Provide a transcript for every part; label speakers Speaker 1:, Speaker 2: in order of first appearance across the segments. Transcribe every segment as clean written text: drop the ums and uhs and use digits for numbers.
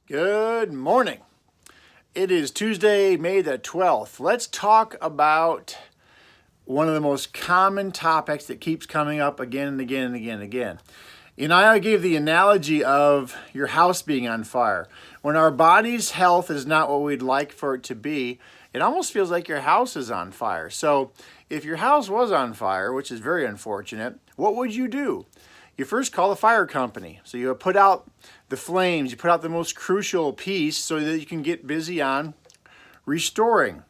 Speaker 1: Good morning. It is Tuesday, May the 12th. Let's talk about one of the most common topics that keeps coming up again and again and again and again. I gave the analogy of your house being on fire. When our body's health is not what we'd like for it to be, it almost feels like your house is on fire. So if your house was on fire, which is very unfortunate, what would you do? You first call the fire company. So you put out the flames, you put out the most crucial piece so that you can get busy on restoring.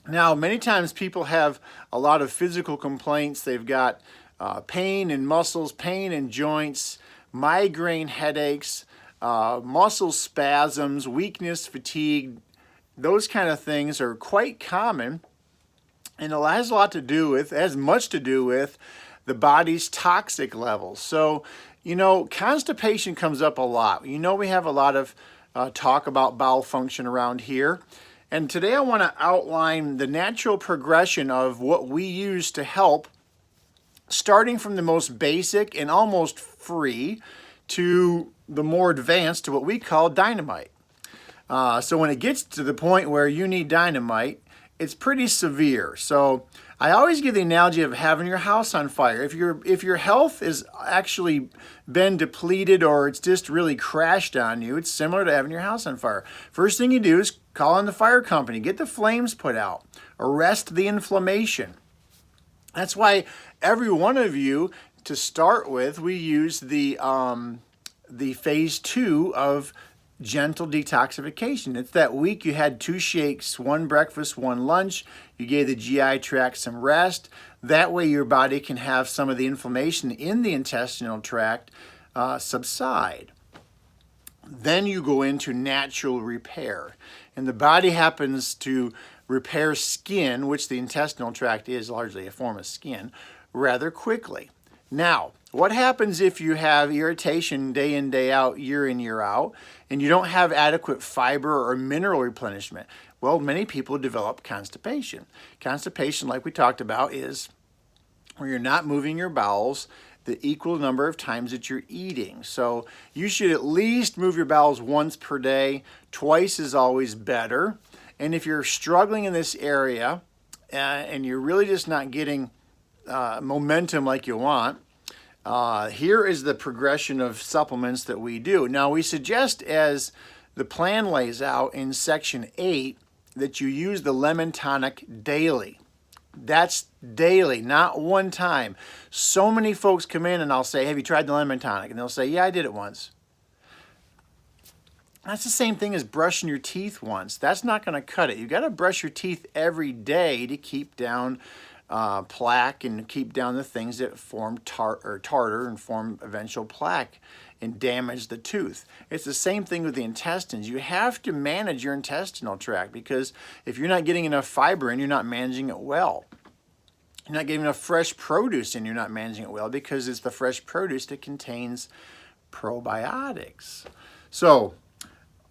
Speaker 1: Now, many times people have a lot of physical complaints. They've got pain in muscles, pain in joints, migraine headaches, muscle spasms, weakness, fatigue. Those kind of things are quite common, and it has much to do with the body's toxic levels. So, constipation comes up a lot. We have a lot of talk about bowel function around here. And today I want to outline the natural progression of what we use to help, starting from the most basic and almost free to the more advanced, to what we call dynamite. So when it gets to the point where you need dynamite, it's pretty severe. So I always give the analogy of having your house on fire. If your health has actually been depleted or it's just really crashed on you, it's similar to having your house on fire. First thing you do is call on the fire company, get the flames put out, arrest the inflammation. That's why every one of you, to start with, we use the phase 2 of gentle detoxification. It's that week you had 2 shakes, 1 breakfast, 1 lunch. You gave the GI tract some rest. That way your body can have some of the inflammation in the intestinal tract subside. Then you go into natural repair. And the body happens to repair skin, which the intestinal tract is largely a form of skin, rather quickly. Now, what happens if you have irritation day in, day out, year in, year out, and you don't have adequate fiber or mineral replenishment? Well, many people develop constipation. Constipation, like we talked about, is where you're not moving your bowels the equal number of times that you're eating. So you should at least move your bowels once per day. Twice is always better. And if you're struggling in this area and you're really just not getting momentum like you want, here is the progression of supplements that we do. Now, we suggest, as the plan lays out in section 8, that you use the lemon tonic daily. That's daily, not one time. So many folks come in and I'll say, have you tried the lemon tonic? And they'll say, yeah, I did it once. That's the same thing as brushing your teeth once. That's not going to cut it. You got to brush your teeth every day to keep down plaque and keep down the things that form tartar and form eventual plaque and damage the tooth. It's the same thing with the intestines. You have to manage your intestinal tract, because if you're not getting enough fiber in, you're not managing it well. You're not getting enough fresh produce in, you're not managing it well, because it's the fresh produce that contains probiotics.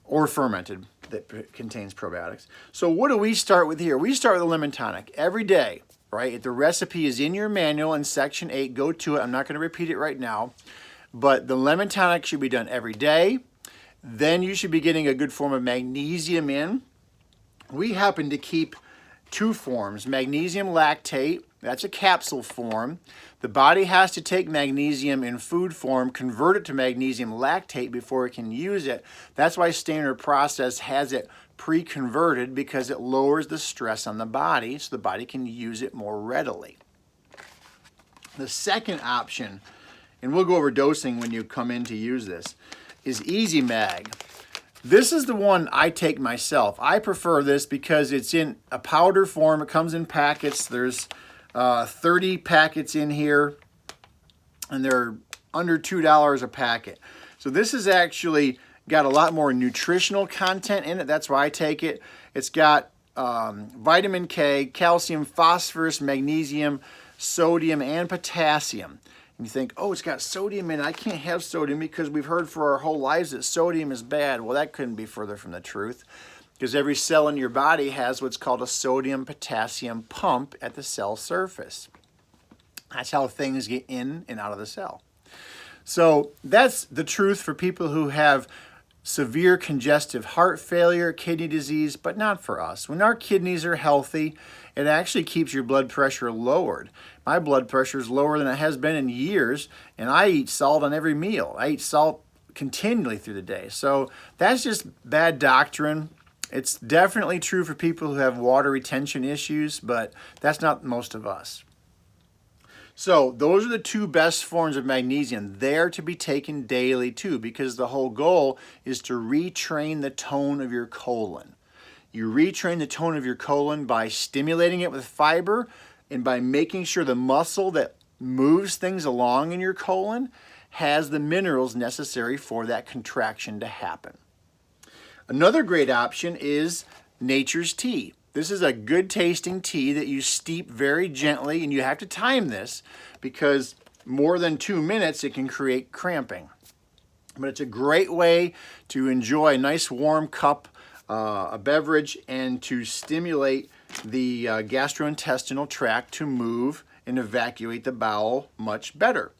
Speaker 1: Or fermented, that contains probiotics. So what do we start with here? We start with the lemon tonic every day. Right? The recipe is in your manual in section 8. Go to it. I'm not going to repeat it right now. But the lemon tonic should be done every day. Then you should be getting a good form of magnesium in. We happen to keep 2 forms. Magnesium lactate, that's a capsule form. The body has to take magnesium in food form, convert it to magnesium lactate before it can use it. That's why Standard Process has it pre-converted, because it lowers the stress on the body so the body can use it more readily. The second option, and we'll go over dosing when you come in to use this, is Easy Mag. This is the one I take myself. I prefer this because it's in a powder form. It comes in packets. There's 30 packets in here, and they're under $2 a packet. So this is actually got a lot more nutritional content in it. That's why I take it. It's got vitamin K, calcium, phosphorus, magnesium, sodium, and potassium. And you think, oh, it's got sodium in it. I can't have sodium because we've heard for our whole lives that sodium is bad. Well, that couldn't be further from the truth, because every cell in your body has what's called a sodium-potassium pump at the cell surface. That's how things get in and out of the cell. So that's the truth for people who have severe congestive heart failure, kidney disease, but not for us. When our kidneys are healthy, it actually keeps your blood pressure lowered. My blood pressure is lower than it has been in years, and I eat salt on every meal. I eat salt continually through the day. So that's just bad doctrine. It's definitely true for people who have water retention issues, but that's not most of us. So those are the two best forms of magnesium. They're to be taken daily too, because the whole goal is to retrain the tone of your colon. You retrain the tone of your colon by stimulating it with fiber and by making sure the muscle that moves things along in your colon has the minerals necessary for that contraction to happen. Another great option is nature's tea. This is a good tasting tea that you steep very gently, and you have to time this because more than 2 minutes it can create cramping. But it's a great way to enjoy a nice warm cup, a beverage, and to stimulate the gastrointestinal tract to move and evacuate the bowel much better.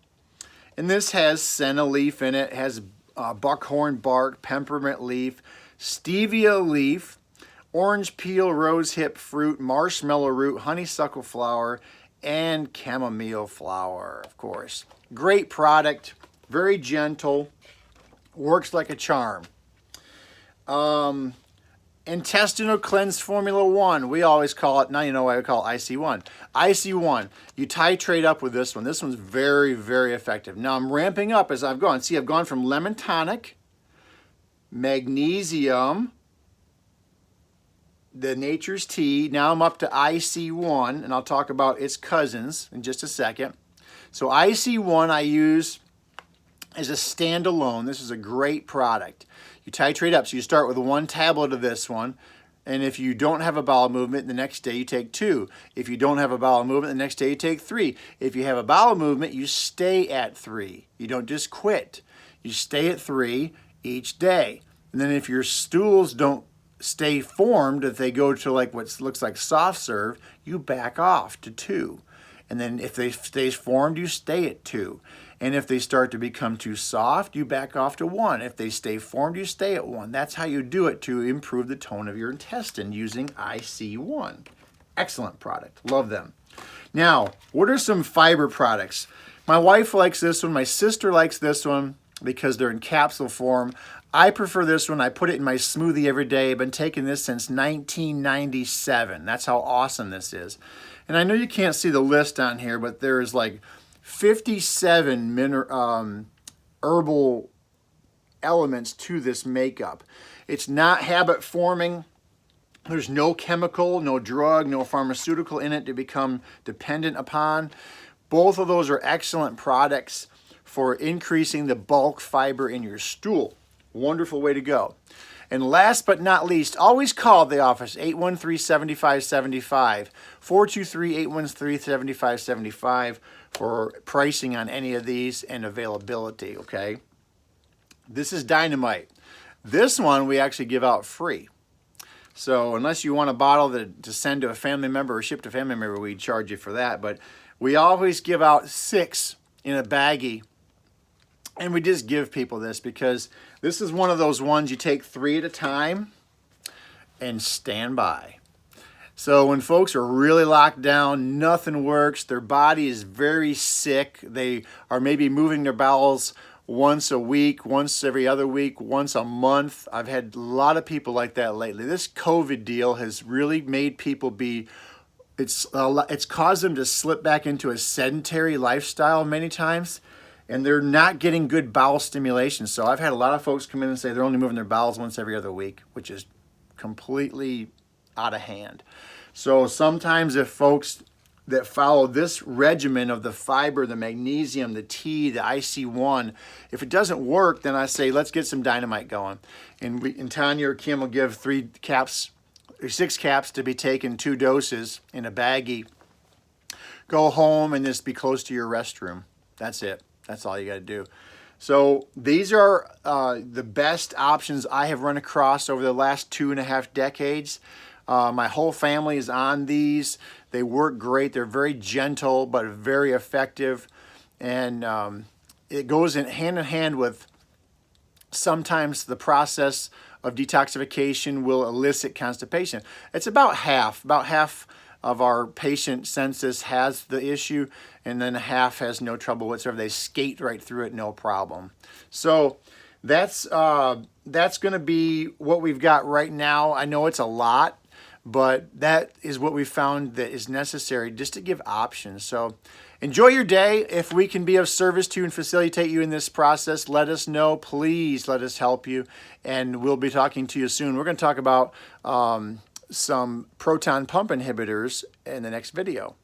Speaker 1: And this has senna leaf in it, has buckhorn bark, peppermint leaf, stevia leaf, orange peel, rose hip fruit, marshmallow root, honeysuckle flower, and chamomile flower, of course. Great product, very gentle, works like a charm. Intestinal Cleanse Formula 1, we always call it, now you know why we call it IC1. IC1, you titrate up with this one. This one's very, very effective. Now I'm ramping up as I've gone. See, I've gone from lemon tonic, magnesium, the nature's tea. Now I'm up to IC1, and I'll talk about its cousins in just a second. So IC1 I use as a standalone. This is a great product. You titrate up. So you start with 1 tablet of this one, and if you don't have a bowel movement, the next day you take 2. If you don't have a bowel movement, the next day you take 3. If you have a bowel movement, you stay at 3. You don't just quit. You stay at 3 each day. And then if your stools don't stay formed, if they go to like what looks like soft serve, you back off to 2. And then if they stay formed, you stay at 2. And if they start to become too soft, you back off to 1. If they stay formed, you stay at 1. That's how you do it to improve the tone of your intestine using IC1. Excellent product. Love them. Now, what are some fiber products? My wife likes this one. My sister likes this one because they're in capsule form. I prefer this one. I put it in my smoothie every day. I've been taking this since 1997. That's how awesome this is. And I know you can't see the list on here, but there is like 57 herbal elements to this makeup. It's not habit forming. There's no chemical, no drug, no pharmaceutical in it to become dependent upon. Both of those are excellent products for increasing the bulk fiber in your stool. Wonderful way to go. And last but not least, always call the office, 813-7575, 423-813-7575 for pricing on any of these and availability, okay? This is dynamite. This one we actually give out free. So unless you want a bottle to send to a family member or ship to a family member, we charge you for that. But we always give out 6 in a baggie. And we just give people this because this is one of those ones you take 3 at a time and stand by. So when folks are really locked down, nothing works, their body is very sick, they are maybe moving their bowels once a week, once every other week, once a month. I've had a lot of people like that lately. This COVID deal has really made people it's caused them to slip back into a sedentary lifestyle many times. And they're not getting good bowel stimulation. So I've had a lot of folks come in and say they're only moving their bowels once every other week, which is completely out of hand. So sometimes if folks that follow this regimen of the fiber, the magnesium, the tea, the IC1, if it doesn't work, then I say, let's get some dynamite going. And Tanya or Kim will give 6 caps to be taken 2 doses in a baggie. Go home and just be close to your restroom. That's it. That's all you got to do. So these are the best options I have run across over the last 2.5 decades. My whole family is on these. They work great. They're very gentle but very effective. And it goes hand in hand with sometimes the process of detoxification will elicit constipation. It's about half of our patient census has the issue, and then half has no trouble whatsoever. They skate right through it, no problem. So that's going to be what we've got right now. I know it's a lot, but that is what we found that is necessary just to give options. So enjoy your day. If we can be of service to you and facilitate you in this process, let us know. Please let us help you, and we'll be talking to you soon. We're going to talk about some proton pump inhibitors in the next video.